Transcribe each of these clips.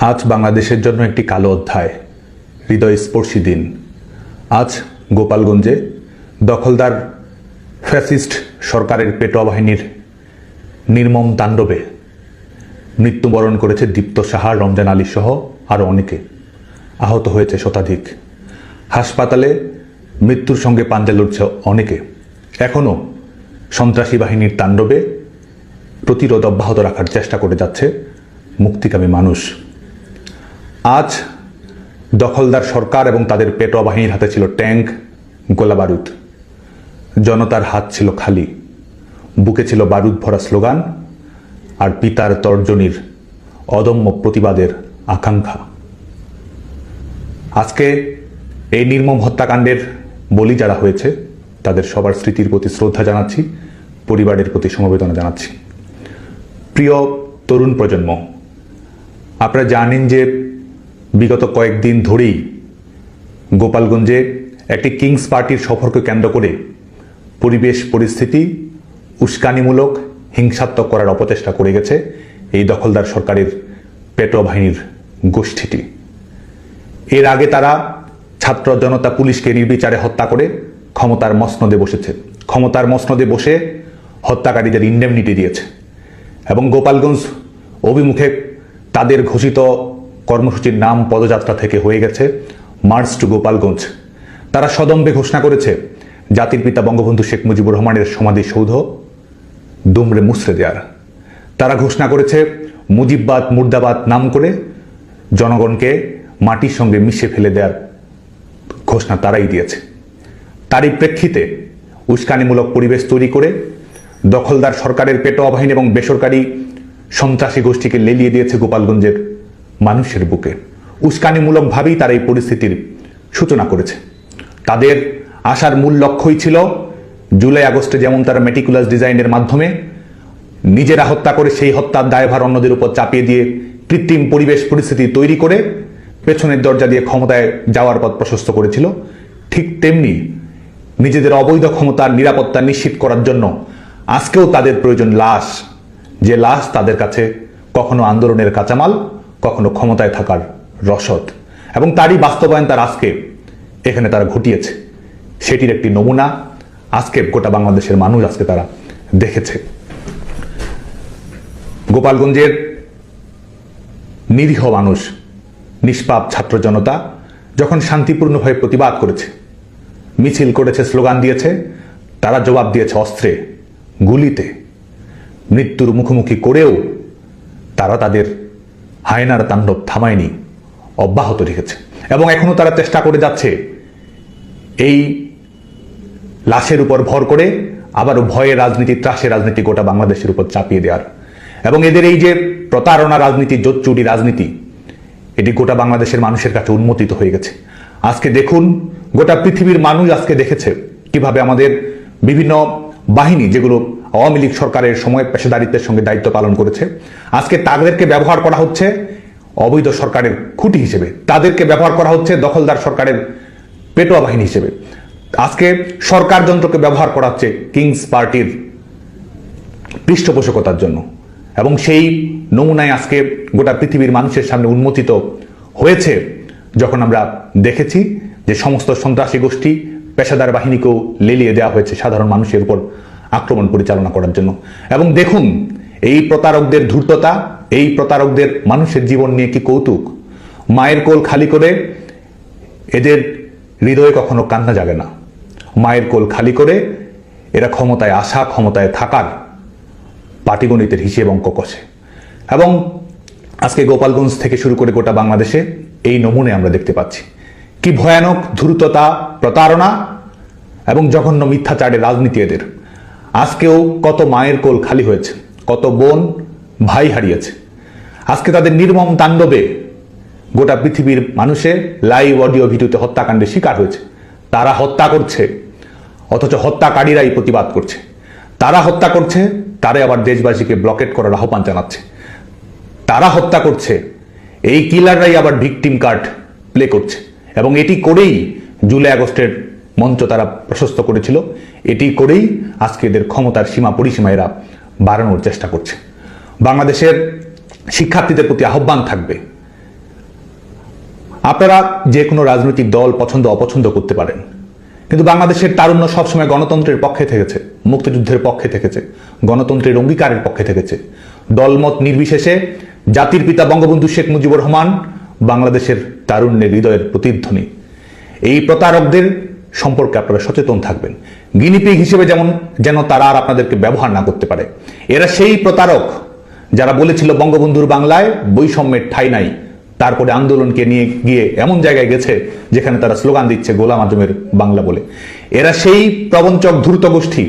আজ বাংলাদেশের জন্য একটি কালো অধ্যায়, হৃদয়স্পর্শী দিন। আজ গোপালগঞ্জে দখলদার ফ্যাসিস্ট সরকারের পেটোয়া বাহিনীর নির্মম তাণ্ডবে মৃত্যুবরণ করেছে দীপ্ত সাহা, রমজান আলী সহ আরও অনেকে। আহত হয়েছে শতাধিক। হাসপাতালে মৃত্যুর সঙ্গে পাঞ্জা লড়ছে অনেকে। এখনও সন্ত্রাসী বাহিনীর তাণ্ডবে প্রতিরোধ অব্যাহত রাখার চেষ্টা করে যাচ্ছে মুক্তিকামী মানুষ। আজ দখলদার সরকার এবং তাদের পেটোয়া বাহিনীর হাতে ছিল ট্যাঙ্ক, গোলাবারুদ। জনতার হাত ছিল খালি, বুকে ছিল বারুদ ভরা স্লোগান আর পিতার তর্জনীর অদম্য প্রতিবাদের আকাঙ্ক্ষা। আজকে এই নির্মম হত্যাকাণ্ডের বলি যারা হয়েছে তাদের সবার স্মৃতির প্রতি শ্রদ্ধা জানাচ্ছি, পরিবারের প্রতি সমবেদনা জানাচ্ছি। প্রিয় তরুণ প্রজন্ম, আপনারা জানেন যে বিগত কয়েকদিন ধরেই গোপালগঞ্জে একটি কিংস পার্টির সফরকে কেন্দ্র করে পরিবেশ পরিস্থিতি উস্কানিমূলক হিংসাত্মক করার অপচেষ্টা করে গেছে এই দখলদার সরকারের পেটোয়া বাহিনীর গোষ্ঠীটি। এর আগে তারা ছাত্র জনতা পুলিশকে নির্বিচারে হত্যা করে ক্ষমতার মসনদে বসেছে। ক্ষমতার মসনদে বসে হত্যাকারীদের ইন্ডেমনিটি দিয়েছে এবং গোপালগঞ্জ অভিমুখে তাদের ঘোষিত কর্মসূচির নাম পদযাত্রা থেকে হয়ে গেছে মার্চ টু গোপালগঞ্জ। তারা সদম্ভে ঘোষণা করেছে জাতির পিতা বঙ্গবন্ধু শেখ মুজিবুর রহমানের সমাধিসৌধ দুমড়ে মুছড়ে দেওয়ার। তারা ঘোষণা করেছে মুজিববাদ মুর্দাবাদ নাম করে জনগণকে মাটির সঙ্গে মিশে ফেলে দেওয়ার ঘোষণা তারাই দিয়েছে। তারই প্রেক্ষিতে উস্কানিমূলক পরিবেশ তৈরি করে দখলদার সরকারের পেটোয়া বাহিনী এবং বেসরকারি সন্ত্রাসী গোষ্ঠীকে লেলিয়ে দিয়েছে গোপালগঞ্জের মানুষের বুকে। উস্কানিমূলকভাবেই তারা এই পরিস্থিতির সূচনা করেছে। তাদের আসার মূল লক্ষ্যই ছিল জুলাই আগস্টে যেমন তারা মেটিকুলাস ডিজাইনের মাধ্যমে নিজেরা হত্যা করে সেই হত্যার দায়ভার অন্যদের উপর চাপিয়ে দিয়ে কৃত্রিম পরিবেশ পরিস্থিতি তৈরি করে পেছনের দরজা দিয়ে ক্ষমতায় যাওয়ার পথ প্রশস্ত করেছিল, ঠিক তেমনি নিজেদের অবৈধ ক্ষমতার নিরাপত্তা নিশ্চিত করার জন্য আজকেও তাদের প্রয়োজন লাশ, যে লাশ তাদের কাছে কখনো আন্দোলনের কাঁচামাল, কখনো ক্ষমতায় থাকার রসদ, এবং তারই বাস্তবায়ন তার আজকে এখানে তারা ঘটিয়েছে। সেটির একটি নমুনা আজকে গোটা বাংলাদেশের মানুষ আজকে তারা দেখেছে। গোপালগঞ্জের নিরীহ মানুষ, নিষ্পাপ ছাত্র জনতা যখন শান্তিপূর্ণভাবে প্রতিবাদ করেছে, মিছিল করেছে, স্লোগান দিয়েছে, তারা জবাব দিয়েছে অস্ত্রে, গুলিতে। মৃত্যুর মুখোমুখি করেও তারা তাদের হায়নার তাণ্ডব থামায়নি, অব্যাহত রেখেছে এবং এখনো তারা চেষ্টা করে যাচ্ছে এই লাশের উপর ভর করে আবারও ভয়ের রাজনীতি, ত্রাসের রাজনীতি গোটা বাংলাদেশের উপর চাপিয়ে দেওয়ার। এবং এদের এই যে প্রতারণা রাজনীতি, জোচ্চুরি রাজনীতি, এটি গোটা বাংলাদেশের মানুষের কাছে উন্মোচিত হয়ে গেছে। আজকে দেখুন, গোটা পৃথিবীর মানুষ আজকে দেখেছে কিভাবে আমাদের বিভিন্ন বাহিনী, যেগুলো আওয়ামী লীগ সরকারের সময় পেশাদারিত্বের সঙ্গে দায়িত্ব পালন করেছে, আজকে তাদেরকে ব্যবহার করা হচ্ছে অবৈধ সরকারের খুঁটি হিসেবে, তাদেরকে ব্যবহার করা হচ্ছে দখলদার সরকারের পেটোয়া বাহিনী হিসেবে। আজকে সরকার যন্ত্রকে ব্যবহার করা হচ্ছে কিংস পার্টির পৃষ্ঠপোষকতার জন্য, এবং সেই নমুনায় আজকে গোটা পৃথিবীর মানুষের সামনে উন্মোচিত হয়েছে যখন আমরা দেখেছি যে সমস্ত সন্ত্রাসী গোষ্ঠী, পেশাদার বাহিনীকেও লেলিয়ে দেওয়া হয়েছে সাধারণ মানুষের উপর আক্রমণ পরিচালনা করার জন্য। এবং দেখুন এই প্রতারকদের ধূর্ততা, এই প্রতারকদের মানুষের জীবন নিয়ে কি কৌতুক। মায়ের কোল খালি করে এদের হৃদয়ে কখনো কান্না জাগে না। মায়ের কোল খালি করে এরা ক্ষমতায় আসা, ক্ষমতায় থাকার পাটিগণিতের হিসেব অঙ্ক কষে। এবং আজকে গোপালগঞ্জ থেকে শুরু করে গোটা বাংলাদেশে এই নমুনে আমরা দেখতে পাচ্ছি কি ভয়ানক ধূর্ততা, প্রতারণা এবং জঘন্য মিথ্যাচারের রাজনীতি এদের। আজকেও কত মায়ের কোল খালি হয়েছে, কত বোন ভাই হারিয়েছে। আজকে তাদের নির্মম তাণ্ডবে গোটা পৃথিবীর মানুষের লাইভ অডিও ভিডিওতে হত্যাকাণ্ডের শিকার হয়েছে। তারা হত্যা করছে অথচ হত্যাকারীরাই প্রতিবাদ করছে। তারা হত্যা করছে, তারা আবার দেশবাসীকে ব্লকেট করার আহ্বান জানাচ্ছে। তারা হত্যা করছে, এই কিলাররাই আবার ভিকটিম কার্ড প্লে করছে। এবং এটি করেই জুলাই আগস্টের মঞ্চ তারা প্রশস্ত করেছিল, এটি করেই আজকে এদের ক্ষমতার সীমা পরিসীমা এরা বাড়ানোর চেষ্টা করছে। বাংলাদেশের শিক্ষার্থীদের প্রতি আহ্বান থাকবে আপনারা যে কোনো রাজনৈতিক দল পছন্দ অপছন্দ করতে পারেন, কিন্তু বাংলাদেশের তারুণ্য সবসময় গণতন্ত্রের পক্ষে থেকেছে, মুক্তিযুদ্ধের পক্ষে থেকেছে, গণতন্ত্রের অঙ্গীকারের পক্ষে থেকেছে। দলমত নির্বিশেষে জাতির পিতা বঙ্গবন্ধু শেখ মুজিবুর রহমান বাংলাদেশের তারুণ্যের হৃদয়ের প্রতিধ্বনি। এই প্রতারকদের সম্পর্কে আপনারা সচেতন থাকবেন, গিনিপিগ হিসেবে যেন তারা আর আপনাদেরকে ব্যবহার না করতে পারে। এরা সেই প্রতারক যারা বলেছিল বঙ্গবন্ধুর বাংলায় বৈষম্যের ঠাঁই নাই, তারপরে আন্দোলনকে নিয়ে গিয়ে এমন জায়গায় গেছে যেখানে তারা স্লোগান দিচ্ছে গোলাম আজমের বাংলা বলে। এরা সেই প্রবঞ্চক ধূর্ত গোষ্ঠী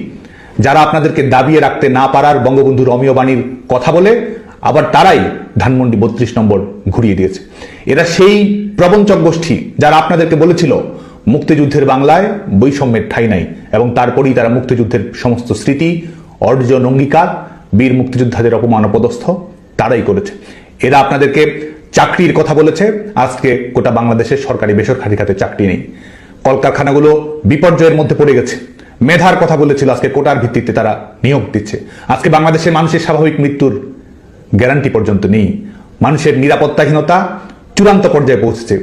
যারা আপনাদেরকে দাবিয়ে রাখতে না পারার বঙ্গবন্ধুর অমীয় বাণীর কথা বলে আবার তারাই ধানমন্ডি 32 নম্বর ঘুরিয়ে দিয়েছে। এরা সেই প্রবঞ্চক গোষ্ঠী যারা আপনাদেরকে বলেছিল মুক্তিযুদ্ধের বাংলায় বৈষম্যের ঠাঁই নাই, এবং তারপরেই তারা মুক্তিযুদ্ধের সমস্ত স্মৃতি, অর্জন, অঙ্গীকার, বীর মুক্তিযোদ্ধাদের অপমান অপদস্থ তারাই করেছে। এরা আপনাদেরকে চাকরির কথা বলেছে, আজকে গোটা বাংলাদেশের সরকারি বেসরকারি খাতে চাকরি নেই, কলকারখানাগুলো বিপর্যয়ের মধ্যে পড়ে গেছে। মেধার কথা বলেছিল, আজকে কোটার ভিত্তিতে তারা নিয়োগ দিচ্ছে। আজকে বাংলাদেশের মানুষের স্বাভাবিক মৃত্যুর গ্যারান্টি পর্যন্ত নেই। মানুষের নিরাপত্তাহীনতা চূড়ান্ত পর্যায়ে পৌঁছেছে।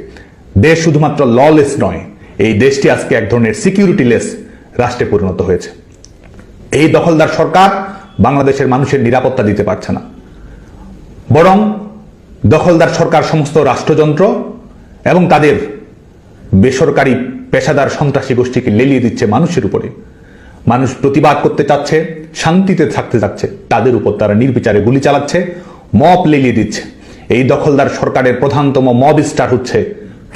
দেশ শুধুমাত্র ললেস নয়, এই দেশটি আজকে এক ধরনের সিকিউরিটিলেস রাষ্ট্রে পরিণত হয়েছে। এই দখলদার সরকার বাংলাদেশের মানুষের নিরাপত্তা দিতে পারছে না, বরং দখলদার সরকার সমস্ত রাষ্ট্রযন্ত্র এবং তাদের বেসরকারি পেশাদার সন্ত্রাসী গোষ্ঠীকে লেলিয়ে দিচ্ছে মানুষের উপরে। মানুষ প্রতিবাদ করতে চাচ্ছে, শান্তিতে থাকতে চাচ্ছে, তাদের উপর তারা নির্বিচারে গুলি চালাচ্ছে, মব লেলিয়ে দিচ্ছে। এই দখলদার সরকারের প্রধানতম মব স্টার হচ্ছে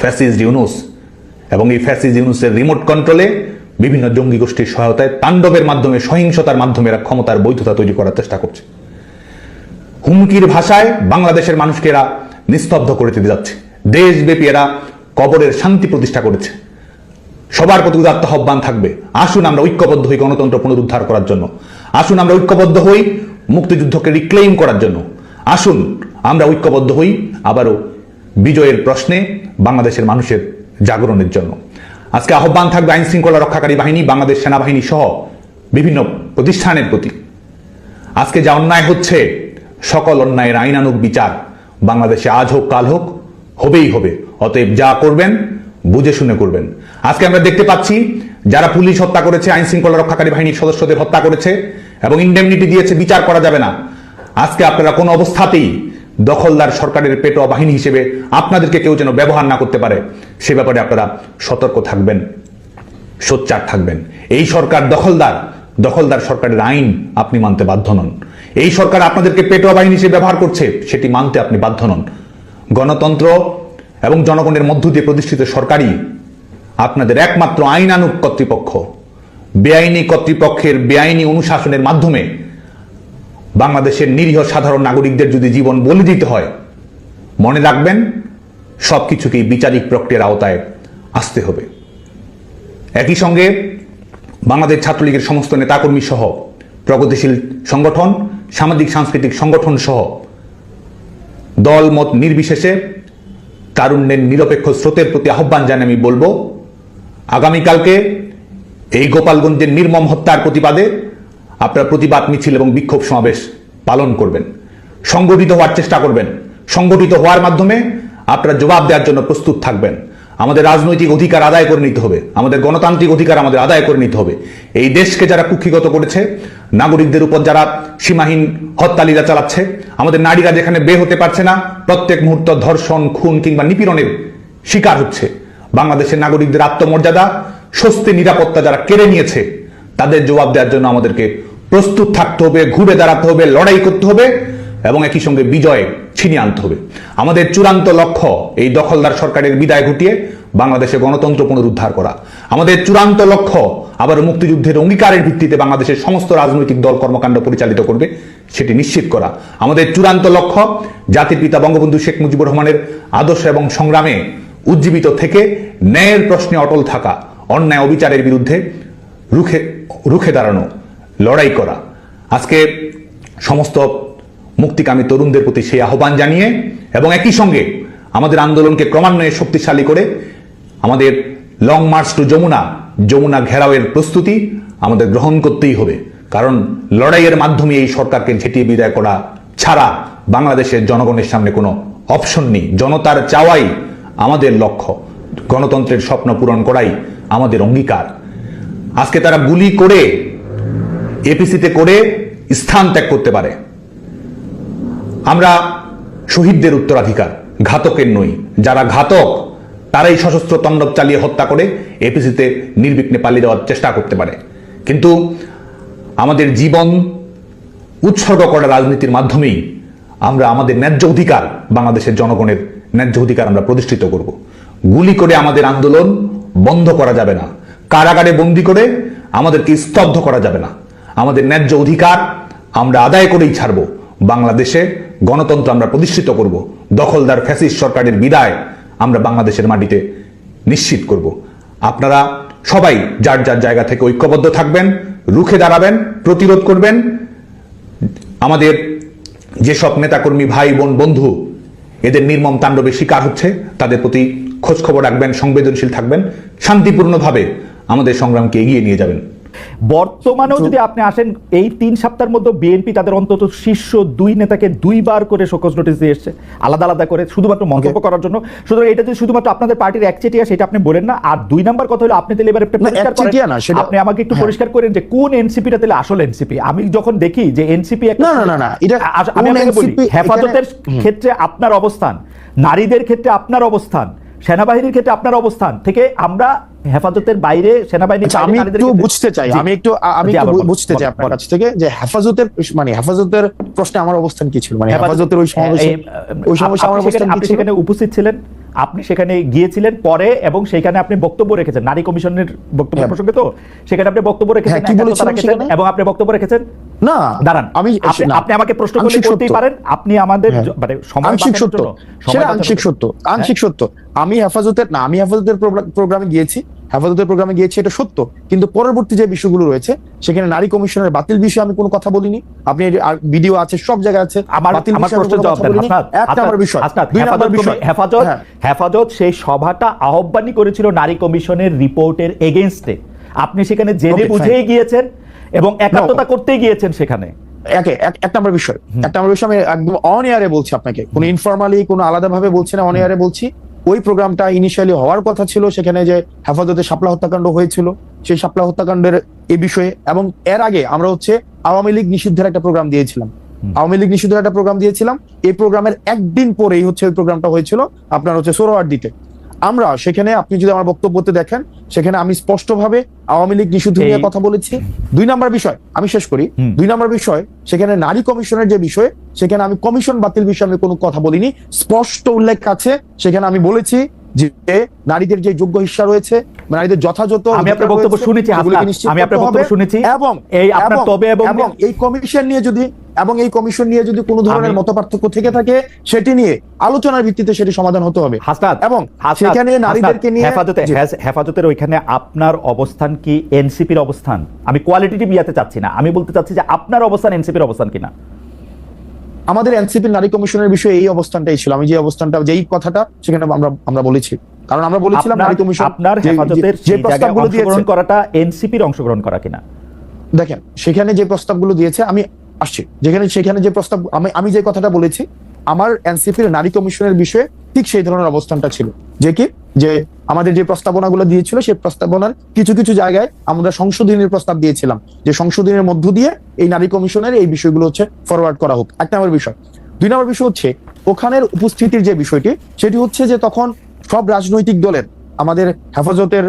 ফ্যাসিস্ট ইউনূস, এবং এই ফ্যাসিস্ট ইউনূসের রিমোট কন্ট্রোলে বিভিন্ন জঙ্গি গোষ্ঠীর সহায়তায় তাণ্ডবের মাধ্যমে, সহিংসতার মাধ্যমে এরা ক্ষমতার বৈধতা তৈরি করার চেষ্টা করছে। হুমকির ভাষায় বাংলাদেশের মানুষকে এরা নিস্তব্ধ করে দিতে যাচ্ছে। দেশব্যাপী এরা কবরের শান্তি প্রতিষ্ঠা করেছে। সবার প্রতি উদাত্ত আহ্বান থাকবে, আসুন আমরা ঐক্যবদ্ধ হই গণতন্ত্র পুনরুদ্ধার করার জন্য, আসুন আমরা ঐক্যবদ্ধ হই মুক্তিযুদ্ধকে রিক্লেইম করার জন্য, আসুন আমরা ঐক্যবদ্ধ হই আবারও বিজয়ের প্রশ্নে বাংলাদেশের মানুষের জাগরণের জন্য। আজকে আহ্বান থাকবে আইন শৃঙ্খলা রক্ষাকারী বাহিনী, বাংলাদেশ সেনাবাহিনী সহ বিভিন্ন প্রতিষ্ঠানের প্রতি। আজকে যা অন্যায় হচ্ছে, সকল অন্যায়ের আইনানুগ বিচার বাংলাদেশে আজ হোক কাল হোক হবেই হবে। অতএব যা করবেন বুঝে শুনে করবেন। আজকে আমরা দেখতে পাচ্ছি যারা পুলিশ হত্যা করেছে, আইন শৃঙ্খলা রক্ষাকারী বাহিনীর সদস্যদের হত্যা করেছে এবং ইন্ডেমনিটি দিয়েছে, বিচার করা যাবে না। আজকে আপনারা কোন অবস্থাতেই দখলদার সরকারের পেটোয়া বাহিনী হিসেবে আপনাদেরকে কেউ যেন ব্যবহার না করতে পারে, সে ব্যাপারে আপনারা সতর্ক থাকবেন, সোচ্চার থাকবেন। এই সরকার দখলদার সরকারের আইন আপনি মানতে বাধ্য নন। এই সরকার আপনাদেরকে পেটোয়া বাহিনী হিসেবে ব্যবহার করছে, সেটি মানতে আপনি বাধ্য নন। গণতন্ত্র এবং জনগণের মধ্য দিয়ে প্রতিষ্ঠিত সরকারই আপনাদের একমাত্র আইনানুগ কর্তৃপক্ষ। বেআইনি কর্তৃপক্ষের বেআইনি অনুশাসনের মাধ্যমে বাংলাদেশের নিরীহ সাধারণ নাগরিকদের যদি জীবন বলি দিতে হয়, মনে রাখবেন সবকিছুকেই বিচারিক প্রক্রিয়ার আওতায় আসতে হবে। একই সঙ্গে বাংলাদেশ ছাত্রলীগের সমস্ত নেতাকর্মী সহ প্রগতিশীল সংগঠন, সামাজিক সাংস্কৃতিক সংগঠন সহ দল মত নির্বিশেষে তারুণ্যের নিরপেক্ষ স্রোতের প্রতি আহ্বান জানিয়ে আমি বলবো, আগামীকালকে এই গোপালগঞ্জের নির্মম হত্যার প্রতিবাদে আপনারা প্রতিবাদ মিছিল এবং বিক্ষোভ সমাবেশ পালন করবেন, সংগঠিত হওয়ার চেষ্টা করবেন। সংগঠিত হওয়ার মাধ্যমে আপনারা জবাব দেওয়ার জন্য প্রস্তুত থাকবেন। আমাদের রাজনৈতিক অধিকার আদায় করে নিতে হবে, আমাদের গণতান্ত্রিক অধিকার আমাদের আদায় করে নিতে হবে। এই দেশকে যারা কুক্ষিগত করেছে, নাগরিকদের উপর যারা সীমাহীন হত্যালীলা চালাচ্ছে, আমাদের নারীরা যেখানে বের হতে পারছে না, প্রত্যেক মুহূর্ত ধর্ষণ, খুন কিংবা নিপীড়নের শিকার হচ্ছে, বাংলাদেশের নাগরিকদের আত্মমর্যাদা, স্বস্তি, নিরাপত্তা যারা কেড়ে নিয়েছে, তাদের জবাব দেওয়ার জন্য আমাদেরকে প্রস্তুত থাকতে হবে, ঘুরে দাঁড়াতে হবে, লড়াই করতে হবে এবং একই সঙ্গে বিজয় ছিনিয়ে আনতে হবে। আমাদের চূড়ান্ত লক্ষ্য এই দখলদার সরকারের বিদায় ঘটিয়ে বাংলাদেশে গণতন্ত্র পুনরুদ্ধার করা। আমাদের চূড়ান্ত লক্ষ্য আবার মুক্তিযুদ্ধের অঙ্গীকারের ভিত্তিতে বাংলাদেশের সমস্ত রাজনৈতিক দল কর্মকাণ্ড পরিচালিত করবে, সেটি নিশ্চিত করা। আমাদের চূড়ান্ত লক্ষ্য জাতির পিতা বঙ্গবন্ধু শেখ মুজিবুর রহমানের আদর্শ এবং সংগ্রামে উজ্জীবিত থেকে ন্যায়ের প্রশ্নে অটল থাকা, অন্যায় অবিচারের বিরুদ্ধে রুখে দাঁড়ানো, লড়াই করা। আজকে সমস্ত মুক্তিকামী তরুণদের প্রতি সেই আহ্বান জানিয়ে এবং একই সঙ্গে আমাদের আন্দোলনকে ক্রমান্বয়ে শক্তিশালী করে আমাদের লং মার্চ টু যমুনা ঘেরাওয়ের প্রস্তুতি আমাদের গ্রহণ করতেই হবে। কারণ লড়াইয়ের মাধ্যমে এই সরকারকে ঝেঁটিয়ে বিদায় করা ছাড়া বাংলাদেশের জনগণের সামনে কোনো অপশন নেই। জনতার চাওয়াই আমাদের লক্ষ্য, গণতন্ত্রের স্বপ্ন পূরণ করাই আমাদের অঙ্গীকার। আজকে তারা গুলি করে এপিসিতে করে স্থান ত্যাগ করতে পারে। আমরা শহীদদের উত্তরাধিকার, ঘাতকের নই। যারা ঘাতক তারাই সশস্ত্র তাণ্ডব চালিয়ে হত্যা করে এপিসিতে নির্বিঘ্নে পালিয়ে যাওয়ার চেষ্টা করতে পারে। কিন্তু আমাদের জীবন উৎসর্গ করা রাজনীতির মাধ্যমেই আমরা আমাদের ন্যায্য অধিকার, বাংলাদেশের জনগণের ন্যায্য অধিকার আমরা প্রতিষ্ঠিত করব। গুলি করে আমাদের আন্দোলন বন্ধ করা যাবে না, কারাগারে বন্দি করে আমাদেরকে স্তব্ধ করা যাবে না। আমাদের ন্যায্য অধিকার আমরা আদায় করেই ছাড়ব। বাংলাদেশে গণতন্ত্র আমরা প্রতিষ্ঠিত করব। দখলদার ফ্যাসিস্ট সরকারের বিদায় আমরা বাংলাদেশের মাটিতে নিশ্চিত করব। আপনারা সবাই যার যার জায়গা থেকে ঐক্যবদ্ধ থাকবেন, রুখে দাঁড়াবেন, প্রতিরোধ করবেন। আমাদের যেসব নেতাকর্মী, ভাই বোন, বন্ধু এদের নির্মম তাণ্ডবের শিকার হচ্ছে তাদের প্রতি খোঁজ খবর রাখবেন, সংবেদনশীল থাকবেন, শান্তিপূর্ণভাবে আমাদের সংগ্রামকে এগিয়ে নিয়ে যাবেন। বর্তমানেও যদি আপনি আসেন, এই 3 সপ্তাহের মধ্যে বিএনপি তাদের অন্তত শীর্ষ 2 নেতাকে 2 বার করে শোকজ নোটিশ দিয়ে এসছে, আলাদা আলাদা করে, শুধুমাত্র মন্তব্য করার জন্য। সুতরাং এটা যদি শুধুমাত্র আপনাদের পার্টির একচেটিয়া, সেটা আপনি বলেন না। আর 2 নাম্বার কথা হলো, আপনি তাহলে এবারে পরিষ্কার করেন, আপনি আমাকে একটু পরিষ্কার করেন যে কোন এনসিপিটা তাহলে আসল এনসিপি। আমি যখন দেখি যে এনসিপি একটা, না এটা আমি আপনাকে বলি, হেফাজতের ক্ষেত্রে আপনার অবস্থান, নারীদের ক্ষেত্রে আপনার অবস্থান, সেনাবাহিনীর ক্ষেত্রে আপনার অবস্থান থেকে আমরা হেফাজতের বাইরে সেনাবাহিনী, আমি একটু বুঝতে চাই, আমি একটু বুঝতে চাই আপনার কাছ থেকে যে হেফাজতের হেফাজতের প্রশ্নে আমার অবস্থান কি ছিল, হেফাজতের ওই সমস্যা আমার অবস্থান কি ছিল? সেখানে উপস্থিত ছিলেন, আপনি সেখানে গিয়েছিলেন পরে, এবং সেখানে আপনি বক্তব্য রেখেছেন নারী কমিশনের বক্তব্য প্রসঙ্গে। তো সেখানে আপনি বক্তব্য রেখেছেন এবং আপনি বক্তব্য রেখেছেন। না দাঁড়ান, আপনি আমাকে প্রশ্ন করতেই পারেন, আপনি আমাদের মানে আংশিক সত্য, সেটা আংশিক সত্য। আমি হেফাজতের প্রোগ্রামে গিয়েছি, এটা সত্য, কিন্তু পরবর্তী যে বিষয়গুলো রয়েছে সেখানে নারী কমিশনের বাতিল বিষয়ে আমি কোনো কথা বলিনি। আপনি ভিডিও আছে, সব জায়গায় আছে। হেফাজত সেই সভাটা আহ্বানই করেছিল নারী কমিশনের রিপোর্টের এগেইনস্টে। আপনি সেখানে জেনে বুঝেই গিয়েছেন এবং একাত্মতা করতেই গিয়েছেন সেখানে। এক নম্বর বিষয় আমি একদম অন এয়ারে বলছি আপনাকে, কোনো ইনফরমালি, কোনো আলাদা ভাবে বলছি না, অন এয়ারে বলছি। ওই প্রোগ্রামটা ইনিশিয়ালি হওয়ার কথা ছিল, সেখানে যে হেফাজতের শাপলা হত্যাকাণ্ড হয়েছিল সেই শাপলা হত্যাকাণ্ডের এই বিষয়ে, এবং এর আগে আমরা আওয়ামী লীগ নিষিদ্ধের একটা প্রোগ্রাম দিয়েছিলাম। এই প্রোগ্রামের একদিন পরেই ওই প্রোগ্রামটা হয়েছিল আপনার সোহরাওয়ার্দীতে। আমরা সেখানে, আপনি যদি আমার বক্তব্যতে দেখেন, সেখানে আমি স্পষ্টভাবে আওয়ামী লীগ নিষিদ্ধ নিয়ে কথা বলেছি। 2 নম্বর বিষয় আমি শেষ করি। 2 নম্বর বিষয়, সেখানে নারী কমিশনের যে বিষয়, সেখানে আমি কমিশন বাতিল বিষয়ে আমি কোনো কথা বলিনি। স্পষ্ট উল্লেখ আছে, সেখানে আমি বলেছি যে নারীদের যে যোগ্য হিস্সা রয়েছে, নারীদের যথাযথ, আমি আপনার বক্তব্য শুনেছি, এবং এই কমিশন নিয়ে যদি কোনো ধরনের মতপার্থক্য থেকে থাকে, সেটি নিয়ে আলোচনার ভিত্তিতে সেটি সমাধান হতে হবে। এবং সেখানে নারীদেরকে নিয়ে হেফাজতের ওইখানে আপনার অবস্থান কি এনসিপির অবস্থান? আমি কোয়ালিটেটিভ ইয়াতে চাচ্ছি না, আমি বলতে চাচ্ছি যে আপনার অবস্থান এনসিপির অবস্থান কিনা। আমাদের এনসিপি নারী কমিশনের বিষয়ে এই অবস্থানটাই ছিল। আমি যেই কথাটা সেখানে আমরা বলেছি, কারণ আমরা বলেছিলাম নারী কমিশন আপনার হেফাজতের যে প্রস্তাবগুলো অংশগ্রহণ করাটা এনসিপির অংশগ্রহণ করা কিনা। দেখেন, সেখানে যে প্রস্তাবগুলো দিয়েছে, আমি আসছি সেখানে যে প্রস্তাব, আমি যে কথাটা বলেছি, আমার এনসিপির নারী কমিশনের বিষয়ে ঠিক সেই ধরনের অবস্থানটা ছিল, যে আমাদের যে প্রস্তাবনাগুলো দিয়েছিল, সেই প্রস্তাবনার কিছু কিছু জায়গায় আমরা সংশোধনের প্রস্তাব দিয়েছিলাম, যে সংশোধনের মধ্য দিয়ে এই নারী কমিশনের এই বিষয়গুলো ফরওয়ার্ড করা হোক। 1 নম্বর বিষয়। 2 নম্বর বিষয় ওখানের উপস্থিতির যে বিষয়টি, সেটি যে তখন সব রাজনৈতিক দলের, আমাদের হেফাজতের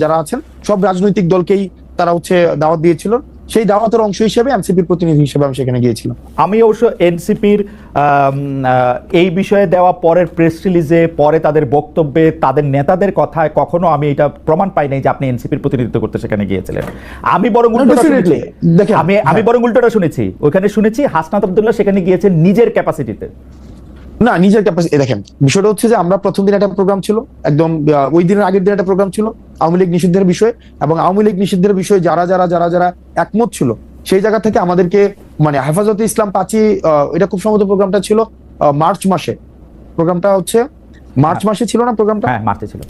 যারা আছেন সব রাজনৈতিক দলকেই তারা দাওয়াত দিয়েছিল। সেই দাওয়াতের অংশ হিসেবে এনসিপির প্রতিনিধি হিসেবে আমি সেখানে গিয়েছিলাম। আমি অবশ্য এনসিপির এই বিষয়ে দেওয়া পরের প্রেস রিলিজে, পরে তাদের বক্তব্যে, তাদের নেতাদের কথায় কখনো আমি এটা প্রমাণ পাই নাই যে আপনি এনসিপির প্রতিনিধিত্ব করতে সেখানে গিয়েছিলেন। আমি বরং উল্টোটা শুনেছি। ওইখানে শুনেছি হাসনাত আব্দুল্লাহ সেখানে গিয়েছেন নিজের ক্যাপাসিটিতে। না, নিজের ক্যাপাসিটি। দেখেন, বিষয়টা যে আমরা প্রথম দিন একটা প্রোগ্রাম ছিল, একদম ওই দিনের আগের দিন একটা প্রোগ্রাম ছিল আওয়ামী লীগ নিষিদ্ধের বিষয়ে, এবং আওয়ামী লীগ নিষিদ্ধের বিষয়ে যারা একমত ছিল, সেই জায়গা থেকে আমাদেরকে হেফাজতে ইসলাম 5ই, এটা খুব সম্ভবত প্রোগ্রামটা ছিল মার্চ মাসে। প্রোগ্রামটা মার্চ মাসে ছিল না? প্রোগ্রামটা মার্চে ছিল,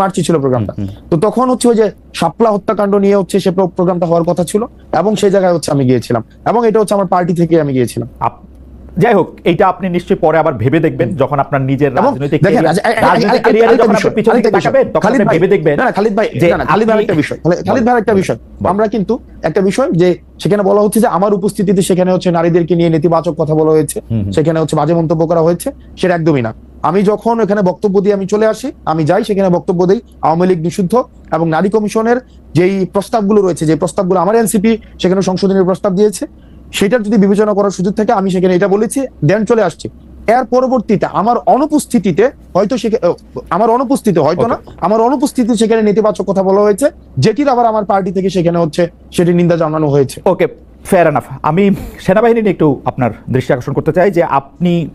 মার্চে ছিল প্রোগ্রামটা। তো তখন ওই যে শাপলা হত্যাকাণ্ড নিয়ে সে প্রোগ্রামটা হওয়ার কথা ছিল, এবং সেই জায়গায় আমি গিয়েছিলাম, এবং এটা আমার পার্টি থেকে আমি গিয়েছিলাম। যাই হোক, এইটা আপনি নিশ্চয়ই পরে আবার ভেবে দেখবেন যখন আপনার নিজের এবং রাজনৈতিক দেখেন, রাজনৈতিক career-এ যখন আপনি পিছন দিকে তাকাবেন, তখন খালিদ আপনি ভাই, ভেবে দেখবেন না, না, খালিদ ভাই, যে না, না, খালিদ ভাই আপনি- একটা বিষয়, খালিদ ভাই একটা বিষয়, আমরা কিন্তু একটা বিষয় যে সেখানে বলা হচ্ছে যে আমার উপস্থিতিতে সেখানে হচ্ছে নারীদেরকে নিয়ে নেতিবাচক কথা বলা হয়েছে, সেখানে হচ্ছে বাজে মন্তব্য করা হয়েছে, সেটা একদমই না। আমি যখন ওখানে বক্তব্য দিয়ে আমি চলে আসি, আমি যাই সেখানে বক্তব্য দেই আওয়ামী লীগ নিষিদ্ধ এবং নারী কমিশনের যেই প্রস্তাবগুলো রয়েছে, যে প্রস্তাবগুলো আমার এনসিপি সেখানে সংশোধনের প্রস্তাব দিয়েছে, সেটার যদি বিবেচনা করার সুযোগ থাকে আমি সেখানে এটা বলেছি, দেন চলে আসছি। এর পরবর্তীতে আমার অনুপস্থিতিতে হয়তো আমার অনুপস্থিতি হয়তো না, আমার অনুপস্থিতি সেখানে নেতিবাচক কথা বলা হয়েছে, যেটির আবার আমার পার্টি থেকে সেখানে হচ্ছে সেটি নিন্দা জানানো হয়েছে। ওকে, ফেয়ার এনাফ। আমি সেনাবাহিনী নিয়ে একটু আপনার দৃষ্টি আকর্ষণ করতে চাই যে আপনি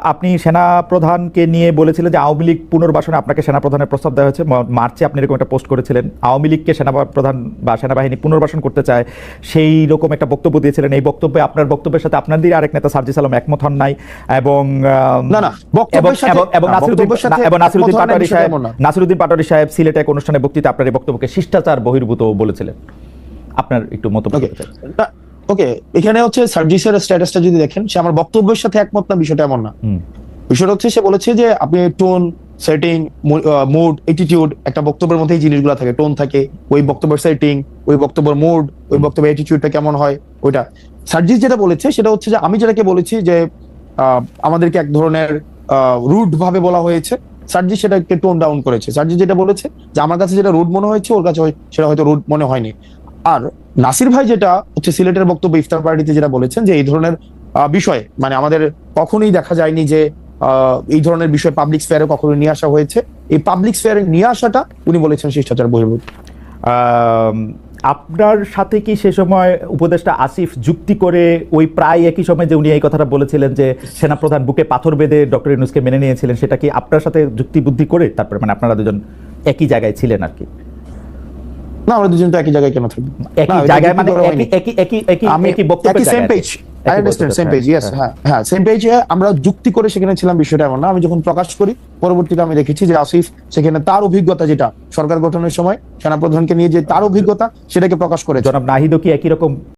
আপনি সেনাপ্রধানকে নিয়ে বলেছিলেন যে আওয়ামী লীগ পুনর্বাসনে আপনাকে সেনাপ্রধানের প্রস্তাব দেওয়া হয়েছে। মার্চে আপনি এরকম একটা পোস্ট করেছিলেন, আওয়ামী লীগকে সেনাপ্রধান বা সেনাবাহিনী পুনর্বাসন করতে চায়, সেই রকম একটা বক্তব্য দিয়েছিলেন। এই বক্তব্যে, আপনার বক্তব্যের সাথে আপনাদেরই আরেক নেতা সার্জিস আলম একমত হন নাই, এবং না, না, বক্তব্যের সাথে- এবং না, বক্তব্যের সাথে নাসিরুদ্দিন একমত হওয়ার পাটোয়ারি বিষয়টা সাহেব, এমন না। নাসিরুদ্দিন পাটোয়ারি সাহেব সিলেটে এক অনুষ্ঠানে বক্তৃতা আপনার এই বক্তব্যকে শিষ্টাচার বহির্ভূত বলেছিলেন। আপনার একটু মন্তব্য ওকে, করতে চাই। ওকে, এখানে হচ্ছে সার্জিসের স্ট্যাটাসটা যদি দেখেন, সে আমার বক্তব্যের সাথে একমত না, বিষয়টা এমন না। বিষয়টা হচ্ছে সে বলেছে যে আপনি টোন, সেটিং, মুড, অ্যাটিটিউড, একটা বক্তব্যের মধ্যে এই জিনিসগুলো থাকে, টোন থাকে, ওই বক্তব্যের সেটিং, ওই বক্তব্যের মুড, ওই বক্তব্যের অ্যাটিটিউডটা কেমন হয়, ওইটা সার্জিস যেটা বলেছে সেটা হচ্ছে যে আমি যেটাকে বলেছি যে আমাদেরকে এক ধরনের রুড ভাবে বলা হয়েছে, সার্জিস সেটাকে টোন ডাউন করেছে। সার্জিস যেটা বলেছে যে আমার কাছে যেটা রুড মনে হয়েছে, ওর কাছে সেটা হয়তো রুড মনে হয়নি। আর নাসির ভাই যেটা হচ্ছে সিলেটের বক্তব্য ইফতার পার্টিতে যেটা বলেছেন যে এই ধরনের বিষয় মানে আমাদের কখনোই দেখা যায়নি যে এই ধরনের বিষয় পাবলিক স্ফেয়ারে কখনো নিয়ে আসা হয়েছে। এই পাবলিক স্ফেয়ারে নিয়ে আসাটা উনি বলেছেন শিষ্টাচার বহির্ভূত। আপনার সাথে কি সে সময় উপদেষ্টা আসিফ যুক্তি করে ওই প্রায় একই সময় যে উনি এই কথাটা বলেছিলেন যে সেনাপ্রধান বুকে পাথর বেঁধে ডক্টর ইউনূসকে মেনে নিয়েছিলেন, সেটা কি আপনার সাথে যুক্তি বুদ্ধি করে তারপরে, মানে আপনারা দুজন একই জায়গায় ছিলেন আর কি? না, আমরা দুজন তো একই জায়গায় কেন থাকবো? একই জায়গায় মানে একই বক্তব্যের same page, I understand, same page, yes, হ্যাঁ, সেম পেজে আমরা যুক্তি করে সেখানে ছিলাম, বিষয়টা এমন না। আমি যখন প্রকাশ করি পরবর্তীতে আমি দেখেছি যে আসিফ সেখানে তার অভিজ্ঞতা, যেটা সরকার গঠনের সময় সেনাপ্রধানকে নিয়ে যে তার অভিজ্ঞতা, সেটাকে প্রকাশ করেছে। জনাব নাহিদও কি একই রকম